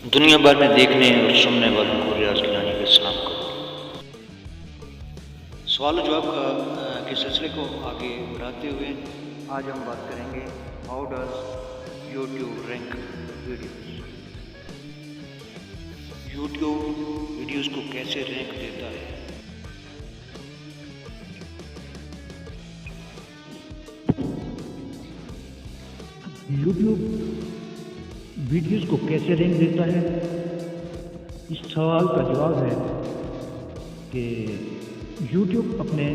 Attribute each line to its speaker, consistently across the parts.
Speaker 1: دنیا بھر میں دیکھنے اور سننے والوں کو ریاض گیلانی کا سلام کرو۔ سوال و جواب کے سلسلے کو آگے بڑھاتے ہوئے آج ہم بات کریں گے how does YouTube rank videos. YouTube videos کو کیسے رینک دیتا ہے؟
Speaker 2: یوٹیوب ویڈیوز کو کیسے رینک دیتا ہے؟ اس سوال کا جواب ہے کہ یوٹیوب اپنے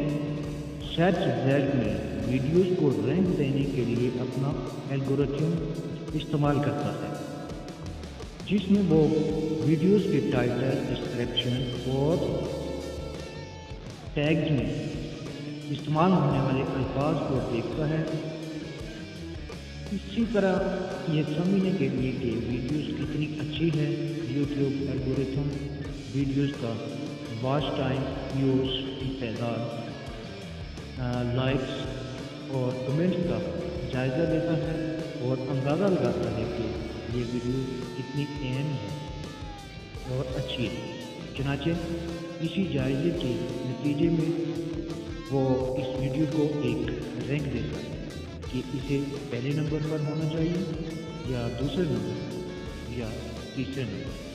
Speaker 2: سرچ رزلٹ میں ویڈیوز کو رینک دینے کے لیے اپنا الگورتھم استعمال کرتا ہے، جس میں وہ ویڈیوز کے ٹائٹل، ڈسکرپشن اور ٹیگز میں استعمال ہونے والے الفاظ کو دیکھتا ہے۔ اسی طرح یہ سمجھنے کے لیے کہ ویڈیوز کتنی اچھی ہے، یوٹیوب الگورتھم ویڈیوز کا واچ ٹائم، ویوز کی تعداد، لائکس اور کمنٹس کا جائزہ لیتا ہے اور اندازہ لگاتا ہے کہ یہ ویڈیو کتنی اہم ہے اور اچھی ہے۔ چنانچہ اسی جائزے کے نتیجے میں وہ اس ویڈیو کو ایک رینک دیتا ہے کہ اسے پہلے نمبر پر ہونا چاہیے یا دوسرے نمبر یا تیسرے نمبر۔